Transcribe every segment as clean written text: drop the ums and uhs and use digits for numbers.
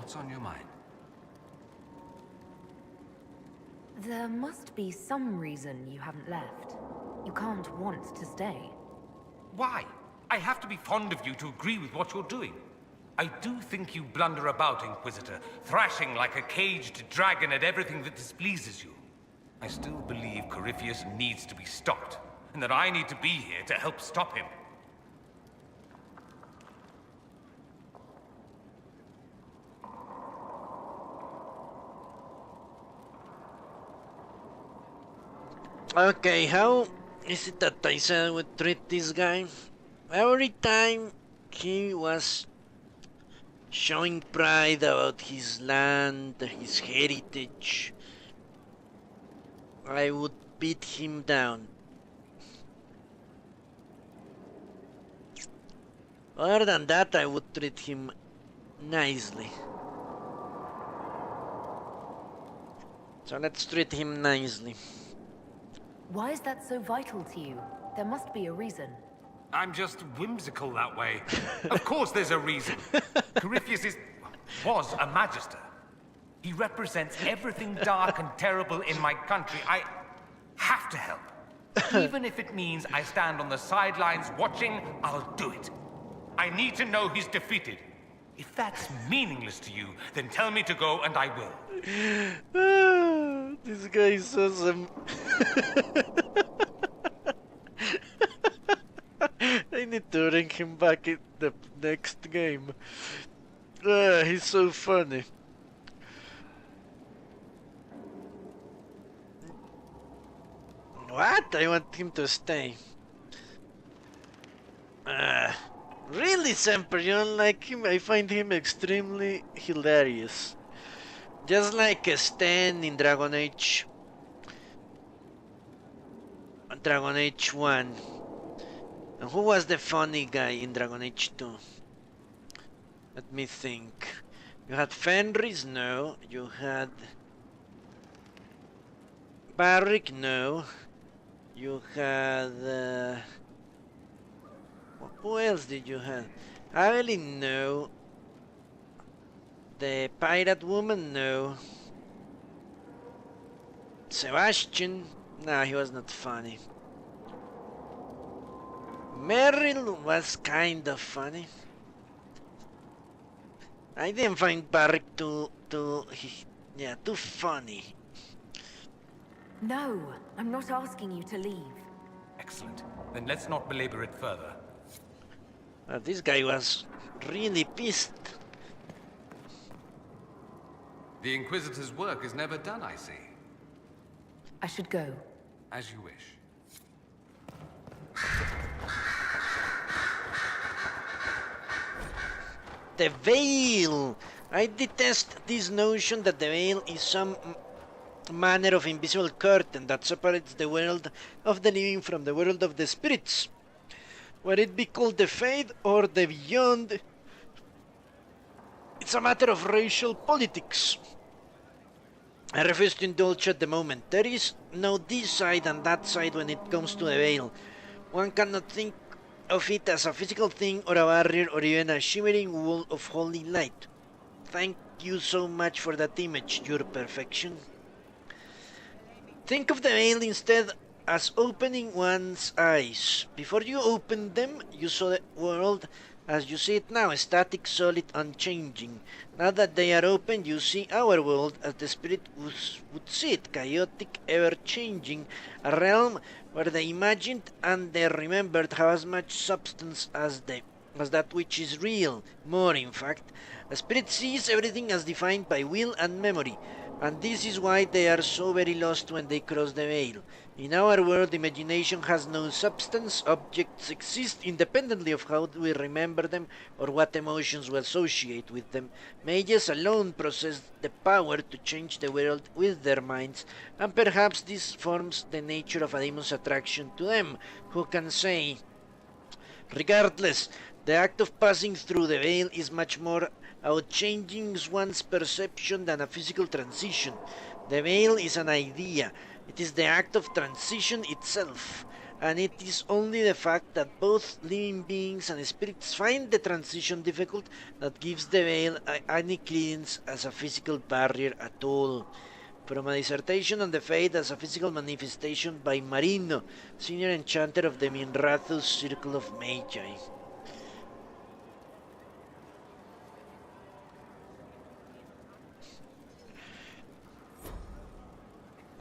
What's on your mind? There must be some reason you haven't left. You can't want to stay. Why? I have to be fond of you to agree with what you're doing. I do think you blunder about, Inquisitor, thrashing like a caged dragon at everything that displeases you. I still believe Corypheus needs to be stopped, and that I need to be here to help stop him. Okay, how is it that I said I would treat this guy? Every time he was showing pride about his land, his heritage, I would beat him down. Other than that, I would treat him nicely. So let's treat him nicely. Why is that so vital to you? There must be a reason. I'm just whimsical that way. Of course there's a reason. Corypheus was a magister. He represents everything dark and terrible in my country. I have to help. Even if it means I stand on the sidelines watching, I'll do it. I need to know he's defeated. If that's meaningless to you, then tell me to go and I will. This guy is awesome. I need to bring him back in the next game. He's so funny. What? I want him to stay. Really, Semper, you don't like him? I find him extremely hilarious. Just like Sten in Dragon Age 1. And who was the funny guy in Dragon Age 2? Let me think. You had Fenris? No. You had Barrick? No. You had... who else did you have? Evelyn? No. The pirate woman? No. Sebastian? No, he was not funny. Merrill was kind of funny. I didn't find Barrick too funny. No, I'm not asking you to leave. Excellent. Then let's not belabor it further. This guy was really pissed. The Inquisitor's work is never done, I see. I should go. As you wish. The veil! I detest this notion that the veil is some manner of invisible curtain that separates the world of the living from the world of the spirits. Whether it be called the Fade or the Beyond, it's a matter of racial politics. I refuse to indulge at the moment. There is no this side and that side when it comes to the veil. One cannot think of it as a physical thing or a barrier or even a shimmering wall of holy light. Thank you so much for that image, your perfection. Think of the veil instead as opening one's eyes. Before you opened them, you saw the world as you see it now, static, solid, unchanging. Now that they are open, you see our world as the spirit would see it, chaotic, ever-changing, a realm where the imagined and the remembered have as much substance as that which is real, more in fact. A spirit sees everything as defined by will and memory, and this is why they are so very lost when they cross the veil. In our world, imagination has no substance. Objects exist independently of how we remember them or what emotions we associate with them. Mages alone possess the power to change the world with their minds, and perhaps this forms the nature of a demon's attraction to them. Who can say? Regardless, the act of passing through the veil is much more about changing one's perception than a physical transition. The veil is an idea. It is the act of transition itself. and it is only the fact that both living beings and spirits find the transition difficult that gives the veil any credence as a physical barrier at all. From a dissertation on the Fate as a physical manifestation by Marino, senior enchanter of the Minrathus Circle of Magi.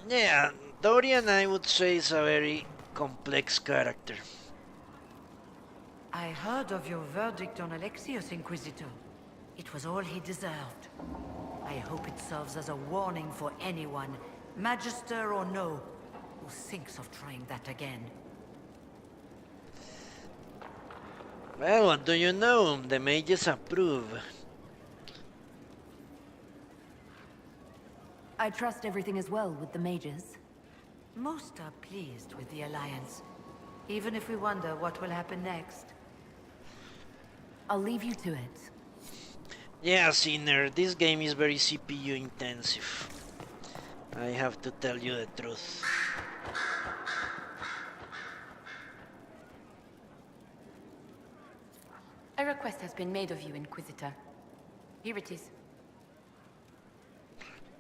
Yeah, Dorian I would say is a very complex character. I heard of your verdict on Alexius, Inquisitor. It was all he deserved. I hope it serves as a warning for anyone, Magister or no, who thinks of trying that again. Well, what do you know? The mages approve. I trust everything is well with the mages. Most are pleased with the Alliance, even if we wonder what will happen next. I'll leave you to it. Yeah, Sinner, this game is very CPU intensive. I have to tell you the truth. A request has been made of you, Inquisitor. Here it is.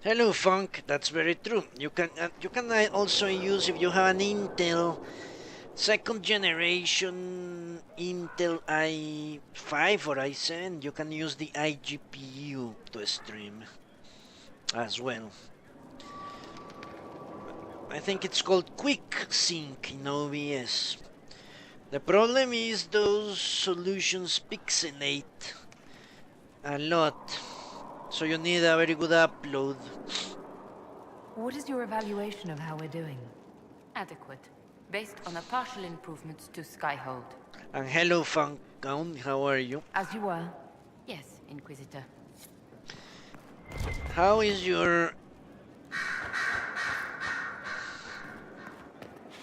Hello, Funk. That's very true. You can also use, if you have an Intel second generation Intel i5 or i7, you can use the iGPU to stream as well. I think it's called Quick Sync in OBS. The problem is those solutions pixelate a lot. So you need a very good upload. What is your evaluation of how we're doing? Adequate. Based on the partial improvements to Skyhold. And hello, Funkgown, how are you? As you were. Yes, Inquisitor. How is your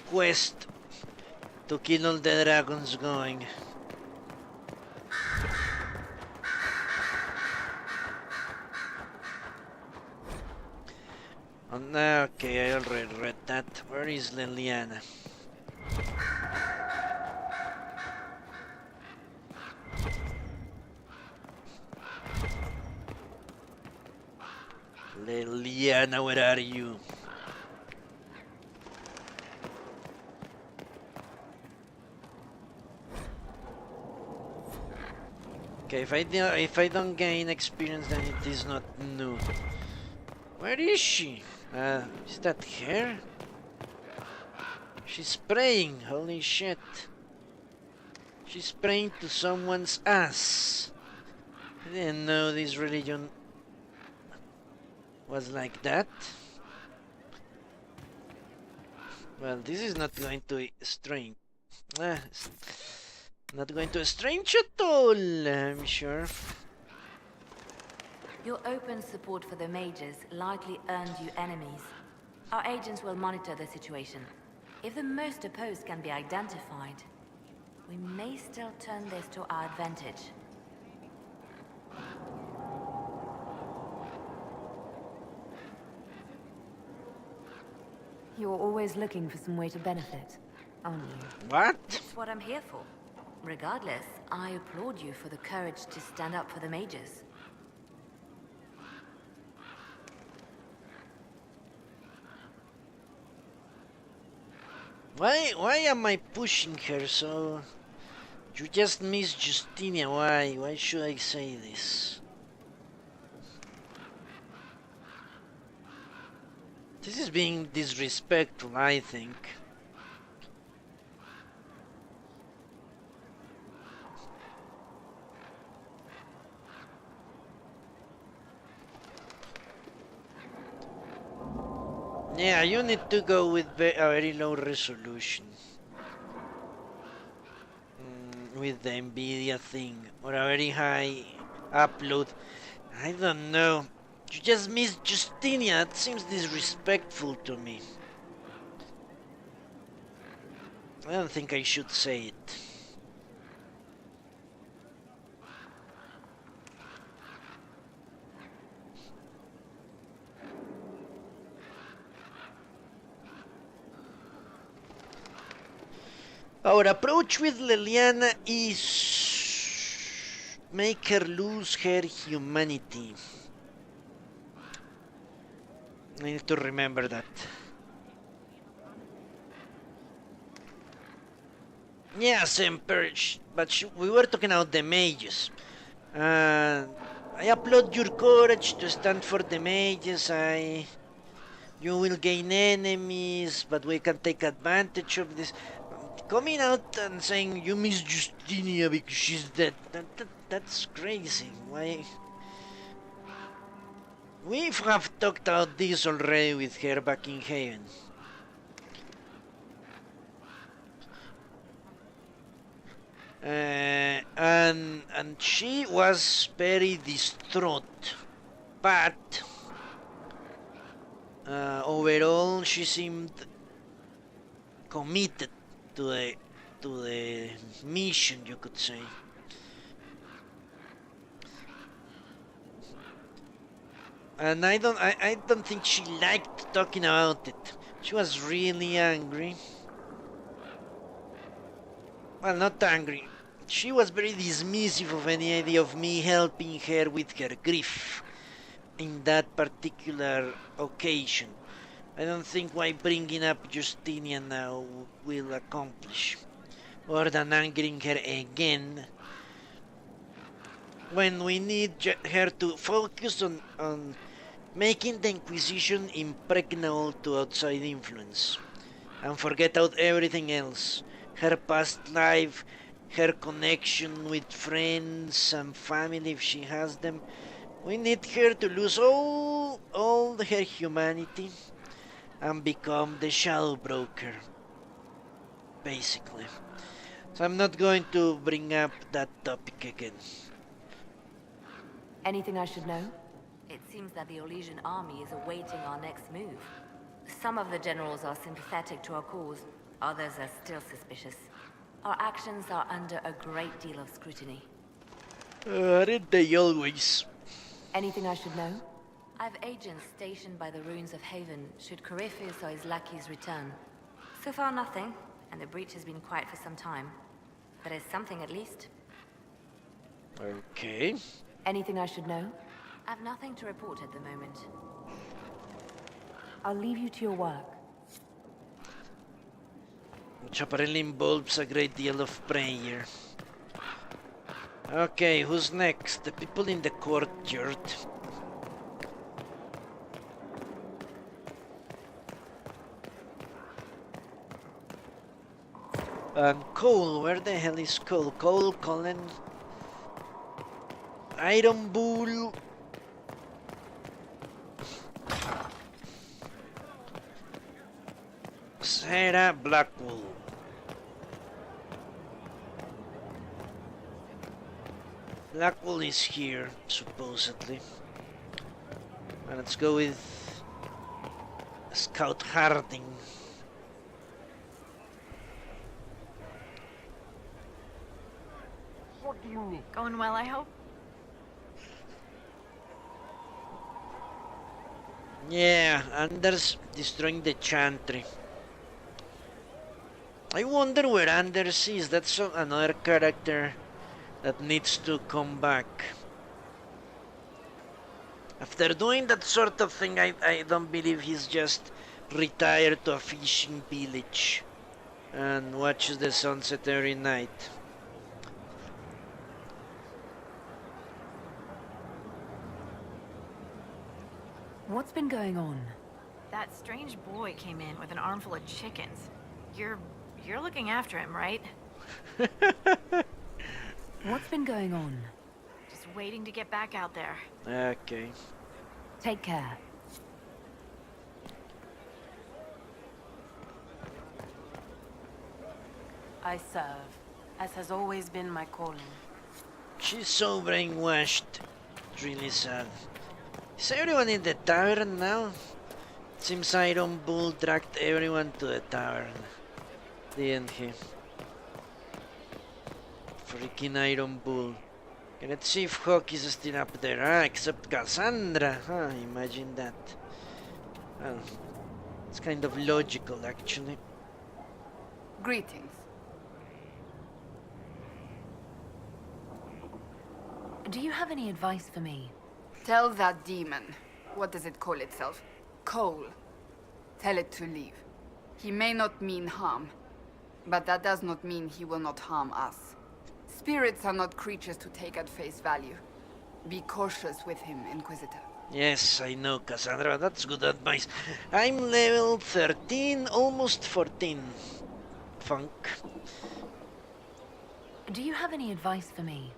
quest to kill all the dragons going? Okay, I already read that. Where is Liliana? Liliana, where are you? Okay, if I don't gain experience, then it is not new. Where is she? Is that her? She's praying, holy shit. She's praying to someone's ass. I didn't know this religion was like that. Well, this is not going to strange. It's not going to strange at all, I'm sure. Your open support for the mages likely earned you enemies. Our agents will monitor the situation. If the most opposed can be identified, we may still turn this to our advantage. You're always looking for some way to benefit, aren't you? What? That's what I'm here for. Regardless, I applaud you for the courage to stand up for the mages. Why am I pushing her so? You just miss Justinia, why? Why should I say this? This is being disrespectful, I think. Yeah, you need to go with a very low resolution. With the Nvidia thing. Or a very high upload. I don't know. You just missed Justinia. It seems disrespectful to me. I don't think I should say it. Our approach with Liliana is make her lose her humanity. I need to remember that. Yes, Emperor, but we were talking about the mages. I applaud your courage to stand for the mages. You will gain enemies, but we can take advantage of this. Coming out and saying you miss Justinia because she's dead, that's crazy. Why? We have talked about this already with her back in Haven. And she was very distraught, but overall she seemed committed to the mission, you could say. And I don't think she liked talking about it. She was really angry. Well, not angry. She was very dismissive of any idea of me helping her with her grief in that particular occasion. I don't think why bringing up Justinian now will accomplish more than angering her again when we need her to focus on making the Inquisition impregnable to outside influence and forget out everything else. Her past life, her connection with friends and family if she has them. We need her to lose all her humanity and become the shadow broker, basically. So I'm not going to bring up that topic again. Anything I should know? It seems that the Orlesian army is awaiting our next move. Some of the generals are sympathetic to our cause, others are still suspicious. Our actions are under a great deal of scrutiny. Aren't they always? Anything I should know? I've agents stationed by the ruins of Haven should Corypheus or his lackeys return. So far nothing, and the breach has been quiet for some time. But it's something at least. Okay. Anything I should know? I've nothing to report at the moment. I'll leave you to your work. Which apparently involves a great deal of prayer. Okay, who's next? The people in the courtyard. And Cole, where the hell is Cole? Cole, Colin, Iron Bull. Sarah Blackwell. Blackwell is here, supposedly. And let's go with Scout Harding. What do you need? Going well, I hope? Yeah, Anders destroying the chantry. I wonder where Anders is. That's another character that needs to come back. After doing that sort of thing, I don't believe he's just retired to a fishing village and watches the sunset every night. What's been going on? That strange boy came in with an armful of chickens. You're looking after him, right? What's been going on? Just waiting to get back out there. Okay. Take care. I serve, as has always been my calling. She's so brainwashed. It's really sad. Is everyone in the tavern now? Seems Iron Bull dragged everyone to the tavern, didn't he? Freaking Iron Bull. Okay, let's see if Hawk is still up there. Ah, except Cassandra. Huh, imagine that. Well, it's kind of logical, actually. Greetings. Do you have any advice for me? Tell that demon, what does it call itself? Cole. Tell it to leave. He may not mean harm, but that does not mean he will not harm us. Spirits are not creatures to take at face value. Be cautious with him, Inquisitor. Yes, I know, Cassandra. That's good advice. I'm level 13, almost 14. Funk. Do you have any advice for me?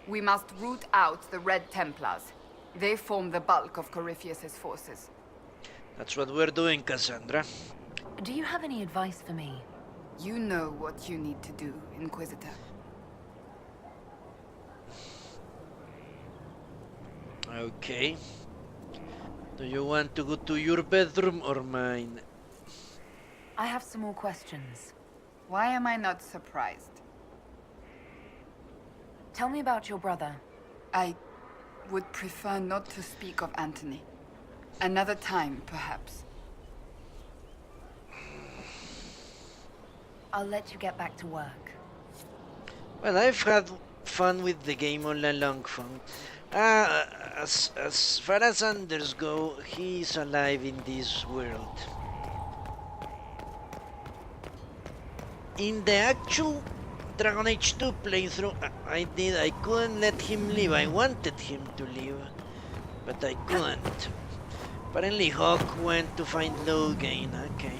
We must root out the Red Templars. They form the bulk of Corypheus's forces. That's what we're doing, Cassandra. Do you have any advice for me? You know what you need to do, Inquisitor. Okay. Do you want to go to your bedroom or mine? I have some more questions. Why am I not surprised? Tell me about your brother. I would prefer not to speak of Anthony. Another time, perhaps. I'll let you get back to work. Well, I've had fun with the game all along, Funk. As far as Anders go, he's alive in this world. In the actual Dragon Age 2 playthrough, I couldn't let him leave. I wanted him to leave, but I couldn't. Apparently Hawk went to find Logain. Okay.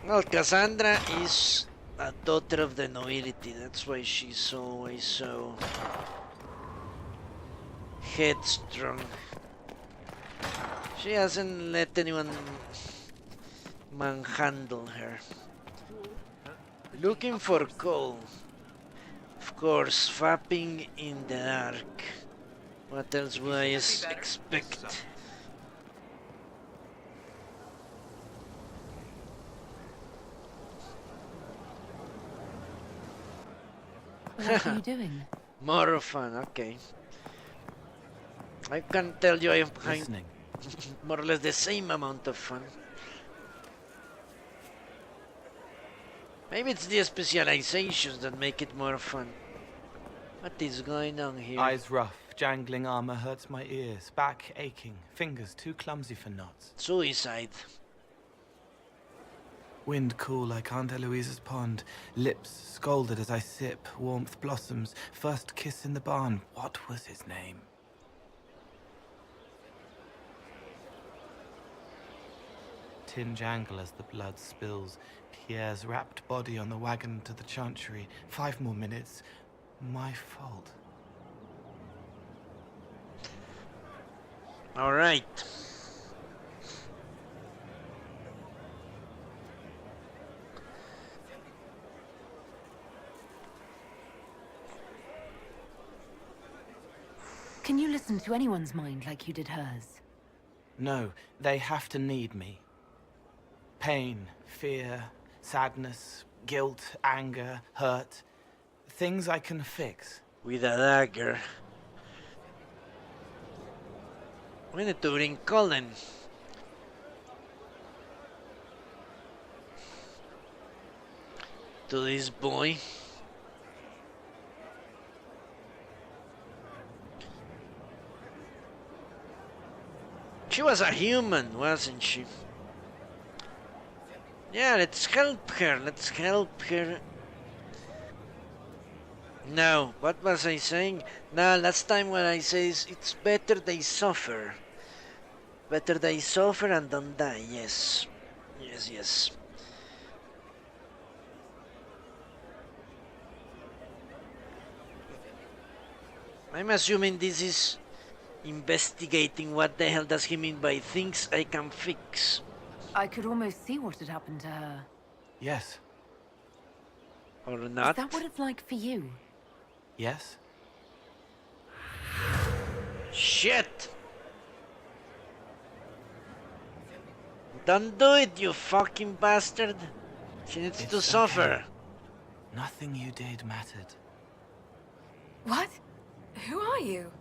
Well, Cassandra is a daughter of the nobility. That's why she's always so headstrong. She hasn't let anyone manhandle her. Looking for Cole. Of course, fapping in the dark. What else would I expect? What are you doing? More fun, okay. I can tell you I'm having more or less the same amount of fun. Maybe it's the specializations that make it more fun. What is going on here? Eyes rough, jangling armor hurts my ears, back aching, fingers too clumsy for knots. Suicide. Wind cool like Aunt Eloise's pond, lips scalded as I sip, warmth blossoms, first kiss in the barn. What was his name? Tin jangle as the blood spills, Pierre's wrapped body on the wagon to the chantry. 5 more minutes. My fault. All right. Can you listen to anyone's mind like you did hers? No, they have to need me. Pain, fear, sadness, guilt, anger, hurt. Things I can fix. With a dagger. We need to bring Colin. To this boy. She was a human, wasn't she? Yeah, let's help her. Let's help her. No, what was I saying? No, last time what I say is it's better they suffer. Better they suffer and don't die. Yes. Yes, yes. I'm assuming this is investigating what the hell does he mean by things I can fix. I could almost see what had happened to her. Yes. Or not. Is that what it's like for you? Yes? Shit! Don't do it, you fucking bastard! She needs to It's suffer. okay. Nothing you did mattered. What? Who are you?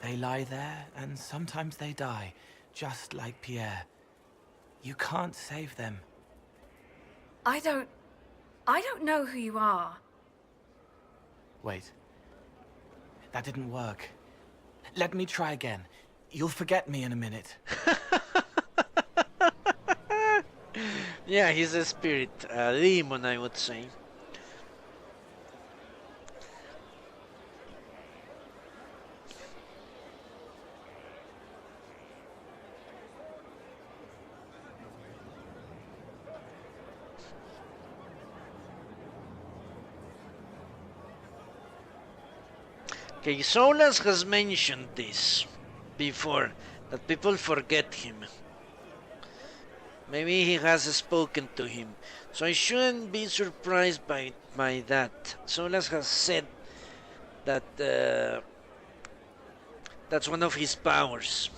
They lie there, and sometimes they die. just like Pierre. You can't save them. I don't know who you are. Wait. That didn't work. Let me try again. You'll forget me in a minute. Yeah, he's a spirit, a demon, I would say. Okay, Solas has mentioned this before, that people forget him. Maybe he has spoken to him, so I shouldn't be surprised by that. Solas has said that that's one of his powers.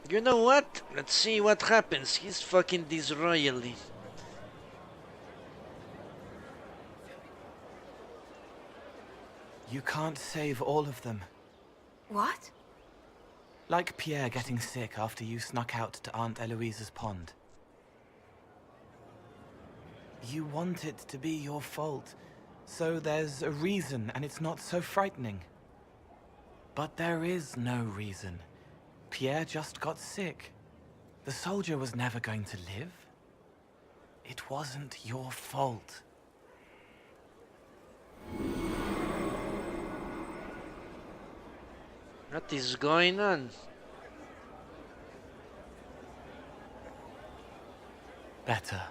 You know what? Let's see what happens. He's fucking this royally. You can't save all of them. What? Like Pierre getting sick after you snuck out to Aunt Eloise's pond. You want it to be your fault, so there's a reason and it's not so frightening. But there is no reason. Pierre just got sick. The soldier was never going to live. It wasn't your fault. What is going on? Better.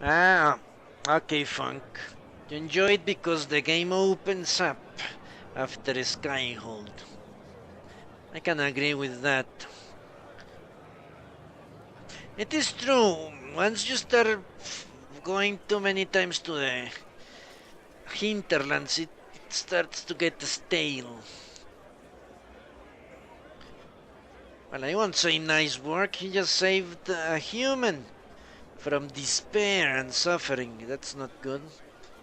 Ah, okay, Funk. You enjoy it because the game opens up after Skyhold. I can agree with that. It is true, once you start going too many times to the hinterlands, it starts to get stale. Well, I won't say nice work, he just saved a human from despair and suffering. That's not good.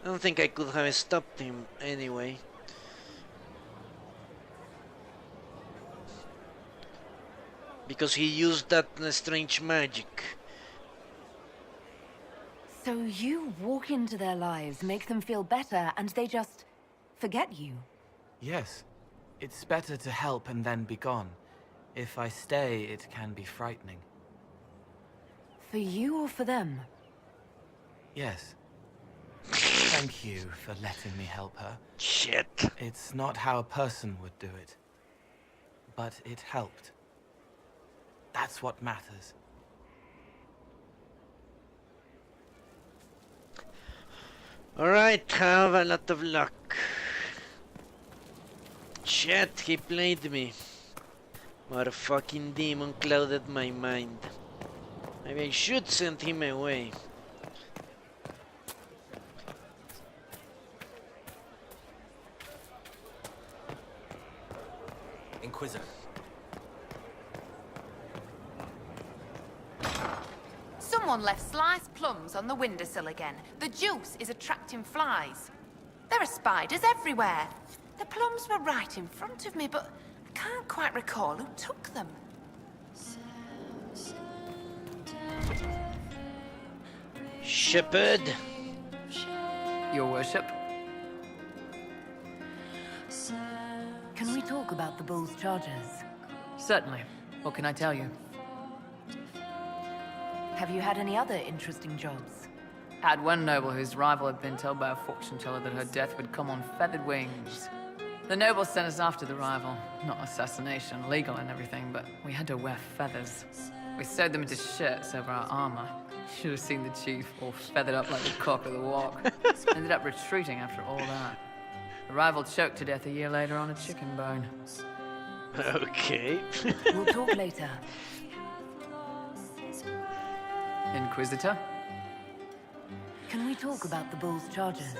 I don't think I could have stopped him anyway. Because he used that strange magic. So you walk into their lives, make them feel better, and they just forget you? Yes. It's better to help and then be gone. If I stay, it can be frightening. For you or for them? Yes. Thank you for letting me help her. Shit. It's not how a person would do it. But it helped. That's what matters. Alright, have a lot of luck. Shit, he played me. What fucking demon clouded my mind. Maybe I should send him away. Inquisitor. Someone left sliced plums on the windowsill again. The juice is attracting flies. There are spiders everywhere. The plums were right in front of me, but I can't quite recall who took them. Shepherd. Your worship? Can we talk about the bull's charges? Certainly. What can I tell you? Have you had any other interesting jobs? Had one noble whose rival had been told by a fortune teller that her death would come on feathered wings. The noble sent us after the rival. Not assassination, legal and everything, but we had to wear feathers. We sewed them into shirts over our armor. Should have seen the chief, all feathered up like the cock of the walk. Ended up retreating after all that. The rival choked to death a year later on a chicken bone. Okay. We'll talk later. Inquisitor? Can we talk about the bull's charges?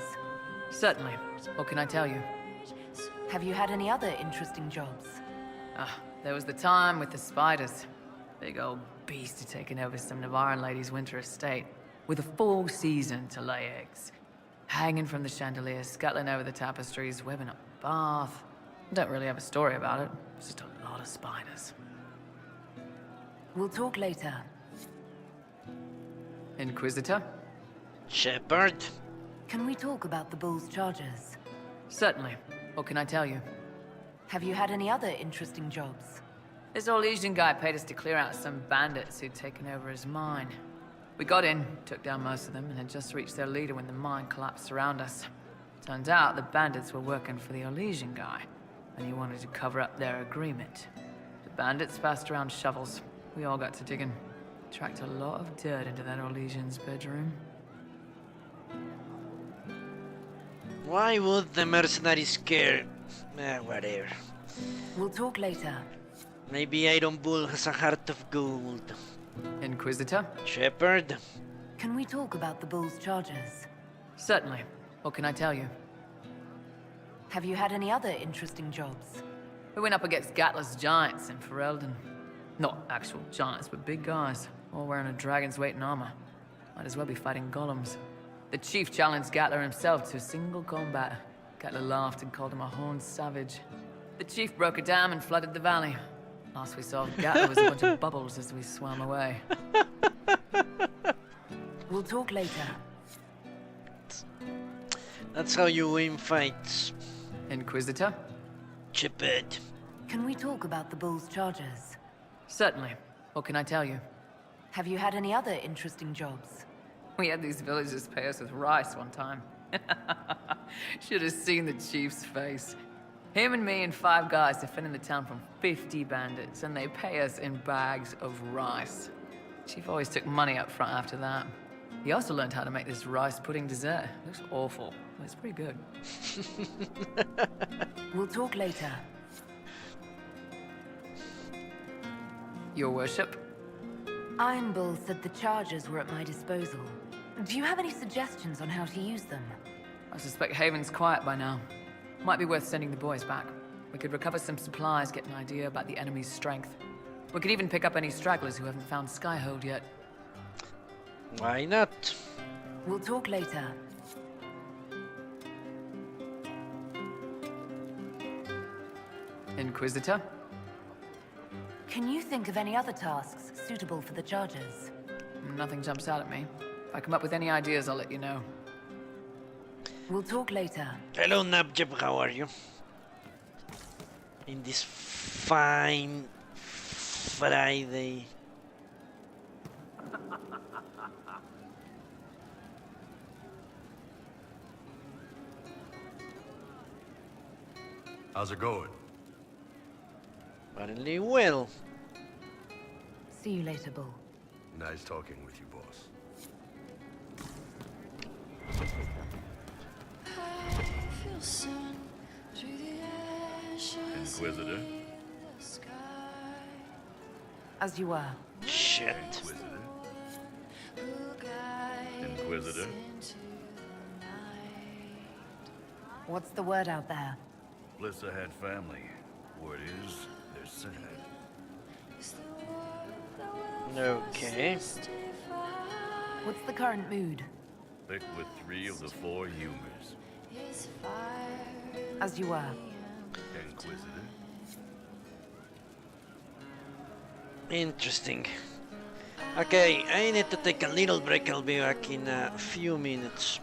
Certainly. What can I tell you? Have you had any other interesting jobs? There was the time with the spiders. Big old beast had taken over some Navarran lady's winter estate, with a full season to lay eggs. Hanging from the chandelier, scuttling over the tapestries, webbing up the bath. Don't really have a story about it. It's just a lot of spiders. We'll talk later. Inquisitor? Shepard? Can we talk about the Bull's charges? Certainly. What can I tell you? Have you had any other interesting jobs? This Orlesian guy paid us to clear out some bandits who'd taken over his mine. We got in, took down most of them, and had just reached their leader when the mine collapsed around us. Turns out the bandits were working for the Orlesian guy, and he wanted to cover up their agreement. The bandits passed around shovels. We all got to digging. Tracked a lot of dirt into that Orlesian's bedroom. Why would the mercenaries care? Whatever. We'll talk later. Maybe Iron Bull has a heart of gold. Inquisitor? Shepard? Can we talk about the Bull's charges? Certainly. What can I tell you? Have you had any other interesting jobs? We went up against Gatler's giants in Ferelden. Not actual giants, but big guys, all wearing a dragon's weight in armor. Might as well be fighting golems. The chief challenged Gatler himself to a single combat. Gatler laughed and called him a horned savage. The chief broke a dam and flooded the valley. Last we saw of Gatler was a bunch of bubbles as we swam away. We'll talk later. That's how you win fights. Inquisitor? Shepard. Can we talk about the Bull's charges? Certainly. What can I tell you? Have you had any other interesting jobs? We had these villagers pay us with rice one time. Should have seen the chief's face. Him and me and 5 guys defending the town from 50 bandits, and they pay us in bags of rice. Chief always took money up front after that. He also learned how to make this rice pudding dessert. It looks awful, but it's pretty good. We'll talk later. Your worship? Iron Bull said the charges were at my disposal. Do you have any suggestions on how to use them? I suspect Haven's quiet by now. Might be worth sending the boys back. We could recover some supplies, get an idea about the enemy's strength. We could even pick up any stragglers who haven't found Skyhold yet. Why not? We'll talk later. Inquisitor? Can you think of any other tasks suitable for the charges? Nothing jumps out at me. If I come up with any ideas, I'll let you know. We'll talk later. Hello, Nabjab, how are you? In this fine Friday. How's it going? Apparently well. See you later, Bull. Nice talking with you, boss. Inquisitor? As you were. Shit. Inquisitor? Inquisitor? What's the word out there? Blissa had family. Word is, they're sad. Okay. What's the current mood? Thick with 3 of the 4 humors. As you were. Inquisitor? Interesting. Okay, I need to take a little break. I'll be back in a few minutes.